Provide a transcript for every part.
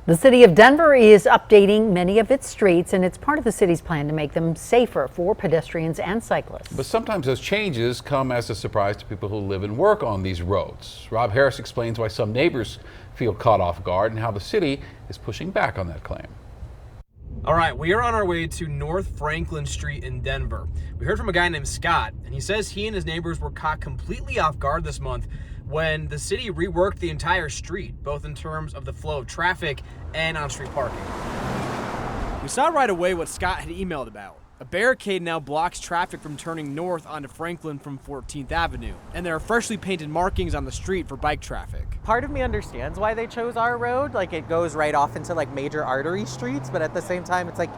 The city of Denver is updating many of its streets, and it's part of the city's plan to make them safer for pedestrians and cyclists. But sometimes those changes come as a surprise to people who live and work on these roads. Rob Harris explains why some neighbors feel caught off guard and how the city is pushing back on that claim. All right, we are on our way to North Franklin Street in Denver. We heard from a guy named Scott, and he says he and his neighbors were caught completely off guard this month when the city reworked the entire street, both in terms of the flow of traffic and on-street parking. We saw right away what Scott had emailed about. A barricade now blocks traffic from turning north onto Franklin from 14th Avenue, and there are freshly painted markings on the street for bike traffic. Part of me understands why they chose our road. Like, it goes right off into like major artery streets, but at the same time, it's like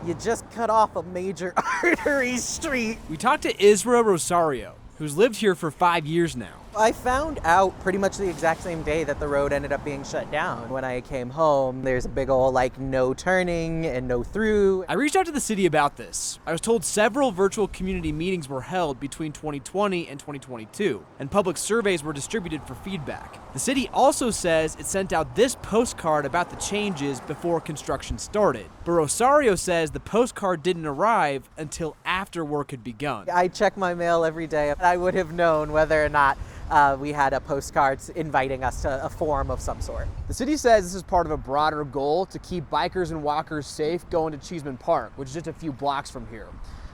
you just cut off a major artery street. We talked to Isra Rosario, who's lived here for 5 years now. I found out pretty much the exact same day that the road ended up being shut down. When I came home, there's a big old like no turning and no through. I reached out to the city about this. I was told several virtual community meetings were held between 2020 and 2022, and public surveys were distributed for feedback. The city also says it sent out this postcard about the changes before construction started. But Rosario says the postcard didn't arrive until after work had begun. I check my mail every day. I would have known whether or not we had a postcard inviting us to a forum of some sort. The city says this is part of a broader goal to keep bikers and walkers safe going to Cheesman Park, which is just a few blocks from here.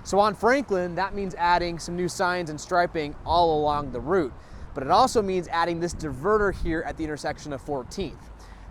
So on Franklin, that means adding some new signs and striping all along the route. But it also means adding this diverter here at the intersection of 14th.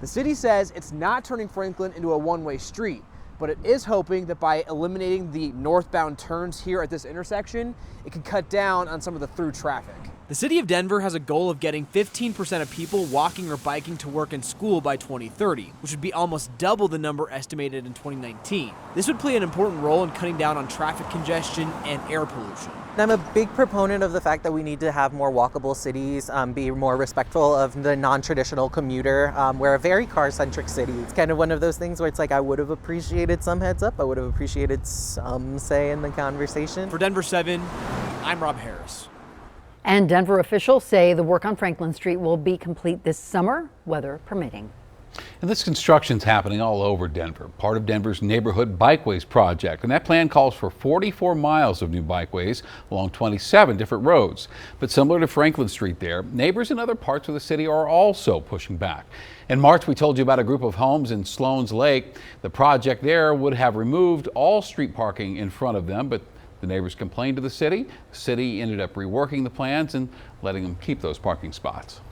The city says it's not turning Franklin into a one-way street, but it is hoping that by eliminating the northbound turns here at this intersection, it can cut down on some of the through traffic. The city of Denver has a goal of getting 15% of people walking or biking to work and school by 2030, which would be almost double the number estimated in 2019. This would play an important role in cutting down on traffic congestion and air pollution. I'm a big proponent of the fact that we need to have more walkable cities, be more respectful of the non-traditional commuter. We're a very car-centric city. It's kind of one of those things where it's like I would have appreciated some heads up. I would have appreciated some say in the conversation. For Denver 7, I'm Rob Harris. And Denver officials say the work on Franklin Street will be complete this summer, weather permitting. And this construction's happening all over Denver, part of Denver's Neighborhood Bikeways project. And that plan calls for 44 miles of new bikeways along 27 different roads. But similar to Franklin Street there, neighbors in other parts of the city are also pushing back. In March, we told you about a group of homes in Sloan's Lake. The project there would have removed all street parking in front of them, but the neighbors complained to the city. The city ended up reworking the plans and letting them keep those parking spots.